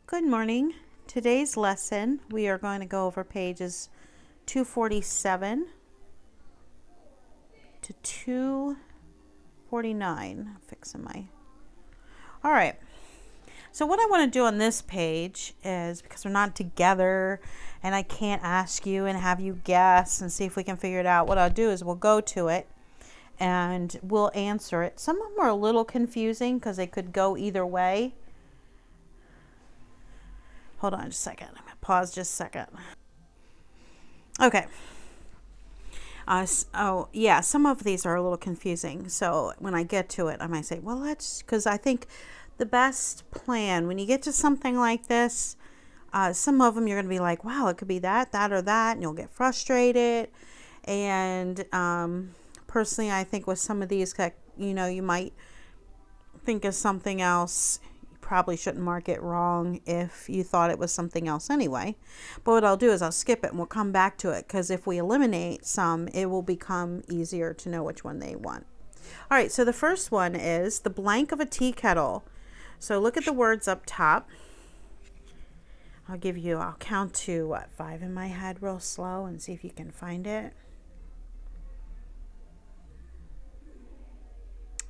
Good morning. Today's lesson, we are going to go over pages 247 to 249. Fixing my... All right. So what I want to do on this page is, because we're not together and I can't ask you and have you guess and see if we can figure it out, what I'll do is we'll go to it and we'll answer it. Some of them are a little confusing because they could go either way. Hold on just a second. I'm going to pause just a second. Okay. Oh, yeah, some of these are a little confusing. So when I get to it, I might say, well, because I think the best plan, when you get to something like this, some of them you're going to be like, wow, it could be that, or that, and you'll get frustrated. And personally, I think with some of these, you might think of something else. Probably shouldn't mark it wrong if you thought it was something else anyway. But what I'll do is I'll skip it and we'll come back to it, because if we eliminate some, it will become easier to know which one they want. All right, so the first one is the blank of a tea kettle. So look at the words up top. I'll count to 5 in my head real slow and see if you can find it.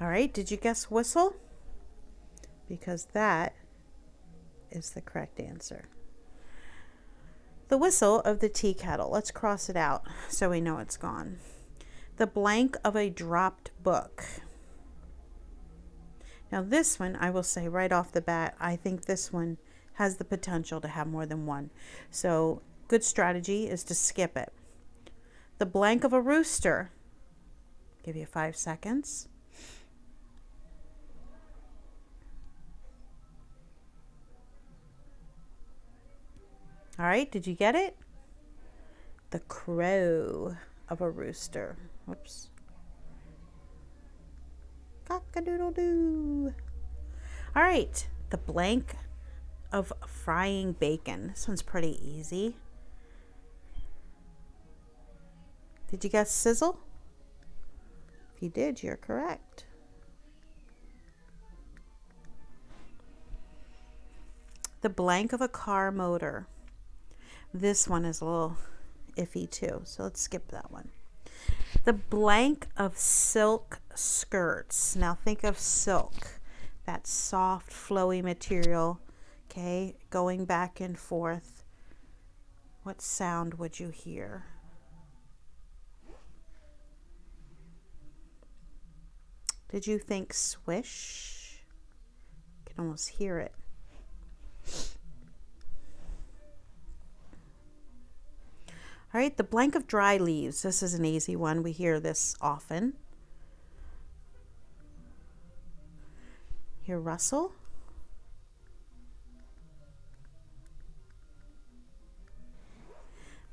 All right, did you guess whistle? Because that is the correct answer. The whistle of the tea kettle. Let's cross it out so we know it's gone. The blank of a dropped book. Now this one, I will say right off the bat, I think this one has the potential to have more than one. So good strategy is to skip it. The blank of a rooster. Give you 5 seconds. All right, did you get it? The crow of a rooster. Whoops. Cock-a-doodle-doo. All right, the blank of frying bacon. This one's pretty easy. Did you guess sizzle? If you did, you're correct. The blank of a car motor. This one is a little iffy too, so let's skip that one. The blank of silk skirts. Now think of silk, that soft, flowy material, okay, going back and forth. What sound would you hear? Did you think swish? You can almost hear it. All right, the blank of dry leaves. This is an easy one. We hear this often. Hear rustle.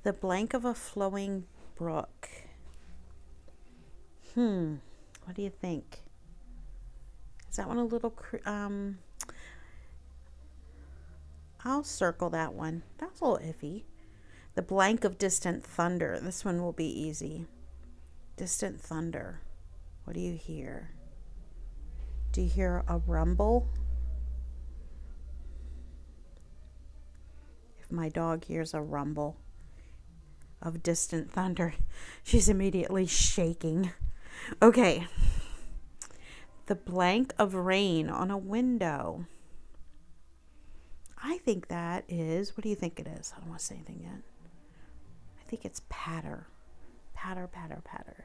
The blank of a flowing brook. What do you think? Is that one a little... I'll circle that one. That's a little iffy. The blank of distant thunder. This one will be easy. Distant thunder. What do you hear? Do you hear a rumble? If my dog hears a rumble of distant thunder, she's immediately shaking. Okay. The blank of rain on a window. I think that is, what do you think it is? I don't want to say anything yet. I think it's patter. Patter, patter, patter.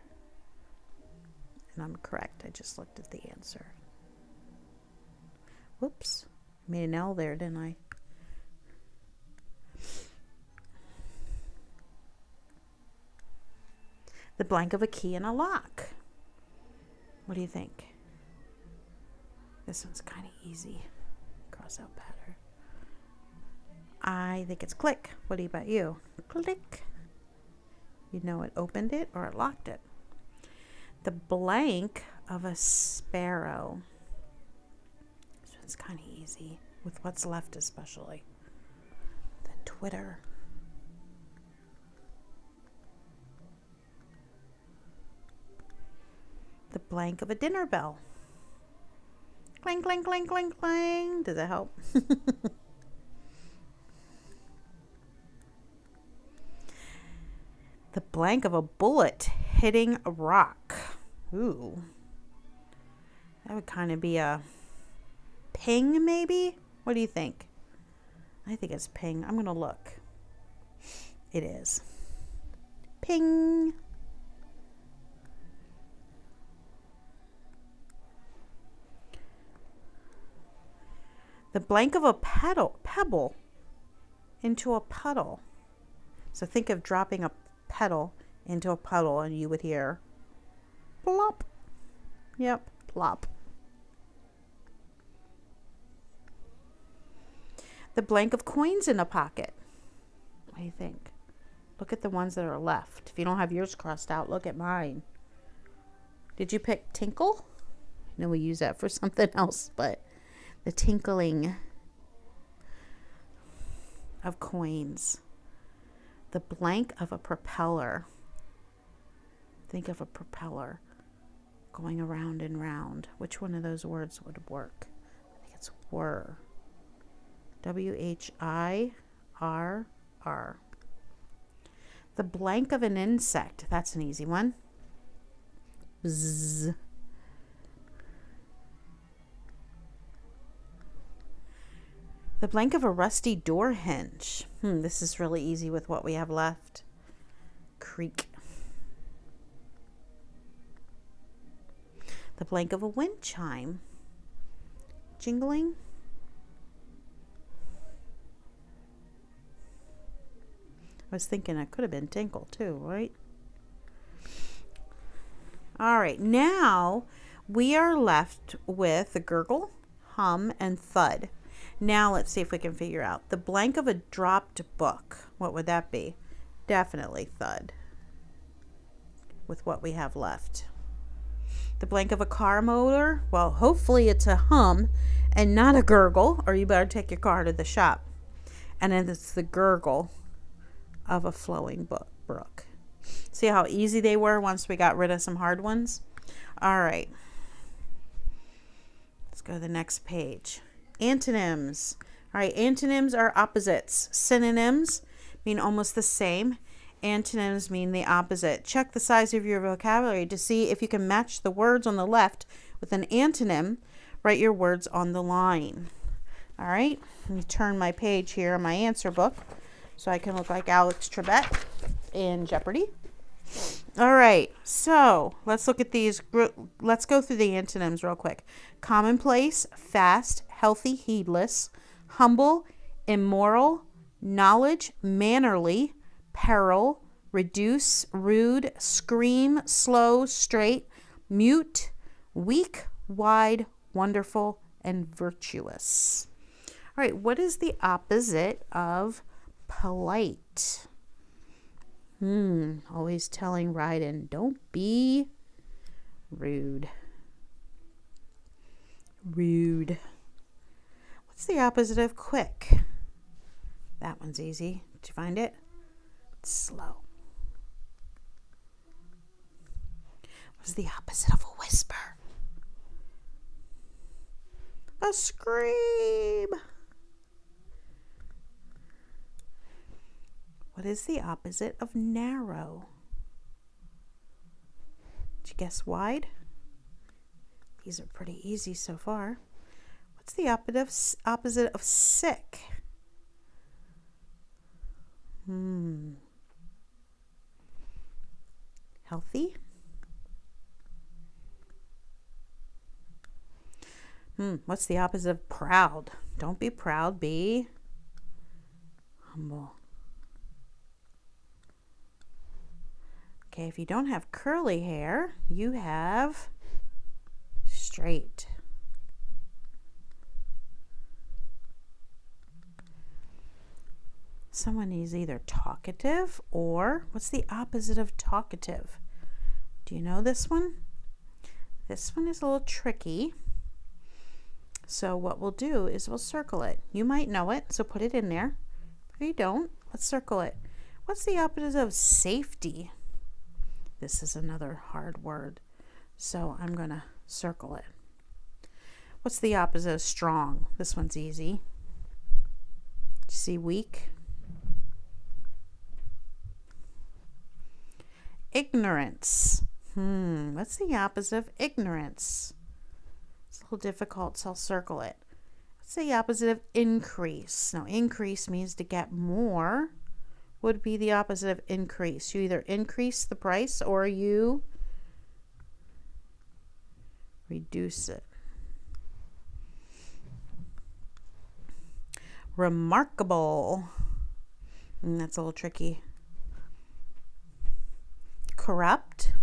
And I'm correct. I just looked at the answer. Whoops. Made an L there, didn't I? The blank of a key in a lock. What do you think? This one's kind of easy. Cross out patter. I think it's click. What about you? Click. You know it opened it or it locked it. The blank of a sparrow. This one's kind of easy, with what's left especially. The twitter. The blank of a dinner bell. Clang, clang, clang, clang, clang. Does that help? The blank of a bullet hitting a rock. Ooh. That would kind of be a ping, maybe? What do you think? I think it's ping. I'm going to look. It is. Ping. The blank of a pebble into a puddle. So think of dropping a pebble into a puddle and you would hear plop. Yep, plop. The blank of coins in a pocket. What do you think? Look at the ones that are left. If you don't have yours crossed out, look at mine. Did you pick tinkle? I know we use that for something else, but the tinkling of coins. The blank of a propeller. Think of a propeller going around and round. Which one of those words would work? I think it's whir. W-H-I-R-R. The blank of an insect. That's an easy one. Bzz. The blank of a rusty door hinge. This is really easy with what we have left. Creak. The blank of a wind chime. Jingling. I was thinking it could have been tinkle too, right? All right, now we are left with the gurgle, hum, and thud. Now let's see if we can figure out the blank of a dropped book. What would that be? Definitely thud with what we have left. The blank of a car motor. Well, hopefully it's a hum and not a gurgle, or you better take your car to the shop. And then it's the gurgle of a flowing brook. See how easy they were once we got rid of some hard ones? All right. Let's go to the next page. Antonyms. All right, antonyms are opposites. Synonyms mean almost the same. Antonyms mean the opposite. Check the size of your vocabulary to see if you can match the words on the left with an antonym. Write your words on the line. All right, let me turn my page here on my answer book so I can look like Alex Trebek in Jeopardy. All right, so let's look at these. Let's go through the antonyms real quick. Commonplace, fast, healthy, heedless, humble, immoral, knowledge, mannerly, peril, reduce, rude, scream, slow, straight, mute, weak, wide, wonderful, and virtuous. All right, what is the opposite of polite? Always telling Ryden, don't be rude. Rude. What's the opposite of quick? That one's easy. Did you find it? It's slow. What's the opposite of a whisper? A scream. What is the opposite of narrow? Did you guess wide? These are pretty easy so far. What's the opposite of sick? Healthy? What's the opposite of proud? Don't be proud, be humble. Okay, if you don't have curly hair, you have straight. Someone is either talkative or what's the opposite of talkative? Do you know this one? This one is a little tricky. So what we'll do is we'll circle it. You might know it, so put it in there. If you don't, let's circle it. What's the opposite of safety? This is another hard word, so I'm going to circle it. What's the opposite of strong? This one's easy. See weak? Ignorance. What's the opposite of ignorance? It's a little difficult, so I'll circle it. What's the opposite of increase? Now, increase means to get more. Would be the opposite of increase. You either increase the price or you reduce it. Remarkable. That's a little tricky. Corrupt.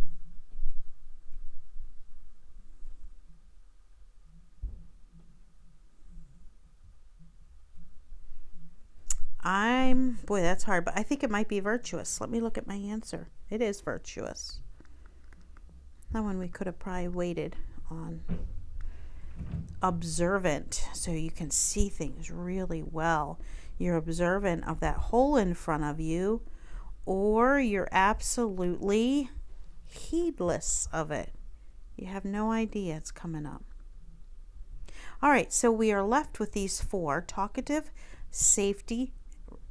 Boy, that's hard, but I think it might be virtuous. Let me look at my answer. It is virtuous. That one we could have probably waited on. Observant, so you can see things really well. You're observant of that hole in front of you, or you're absolutely heedless of it. You have no idea it's coming up. All right, so we are left with these four: talkative, safety,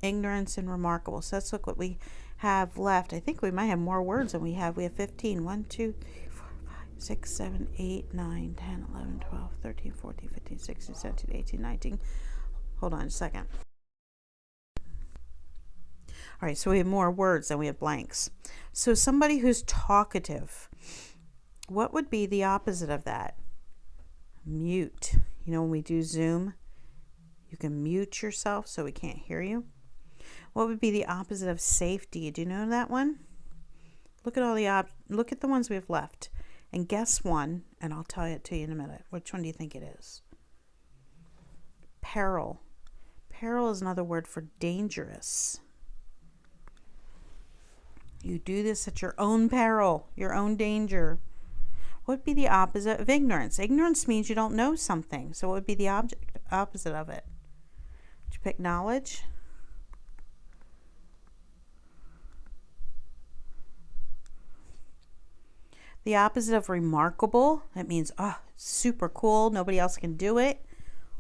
ignorance, and remarkable. So let's look what we have left. I think we might have more words than we have. We have 15. 1, 2, 3, 4, 5, 6, 7, 8, 9, 10, 11, 12, 13, 14, 15, 16, 17, 18, 19. Hold on a second. All right, so we have more words than we have blanks. So somebody who's talkative, what would be the opposite of that? Mute. You know, when we do Zoom, you can mute yourself so we can't hear you. What would be the opposite of safety? Do you know that one? Look at all the look at the ones we have left and guess one, and I'll tell it to you in a minute. Which one do you think it is? Peril. Peril is another word for dangerous. You do this at your own peril, your own danger. What would be the opposite of ignorance? Ignorance means you don't know something. So what would be the opposite of it? Did you pick knowledge? The opposite of remarkable, it means, oh, super cool, nobody else can do it.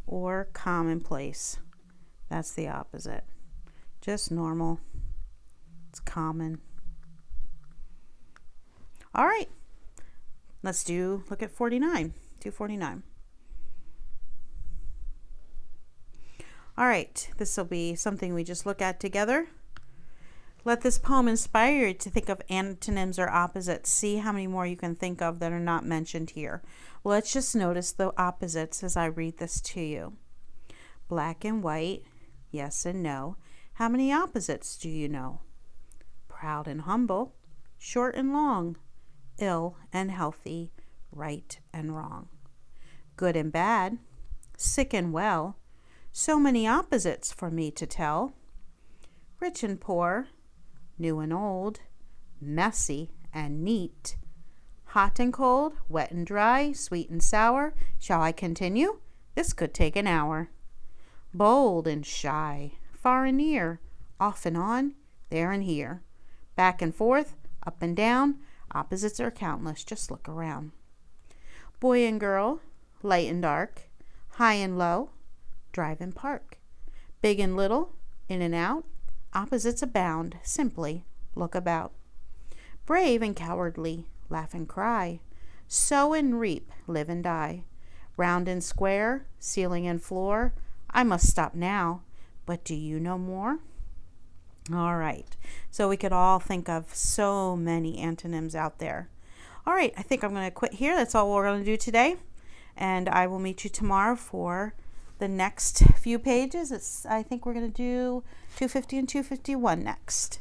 Or commonplace. That's the opposite. Just normal. It's common. All right. Let's look at 49. Do 49. All right. This will be something we just look at together. Let this poem inspire you to think of antonyms or opposites. See how many more you can think of that are not mentioned here. Let's just notice the opposites as I read this to you. Black and white, yes and no. How many opposites do you know? Proud and humble, short and long, ill and healthy, right and wrong. Good and bad, sick and well, so many opposites for me to tell. Rich and poor, new and old, messy and neat, hot and cold, wet and dry, sweet and sour. Shall I continue? This could take an hour. Bold and shy, far and near, off and on, there and here, back and forth, up and down, opposites are countless, just look around. Boy and girl, light and dark, high and low, drive and park, big and little, in and out, opposites abound, simply look about. Brave and cowardly, laugh and cry, sow and reap, live and die, round and square, ceiling and floor. I must stop now, but do you know more? All right, so we could all think of so many antonyms out there. All right, I think I'm going to quit here. That's all we're going to do today, and I will meet you tomorrow for the next few pages. I think we're going to do 250 and 251 next.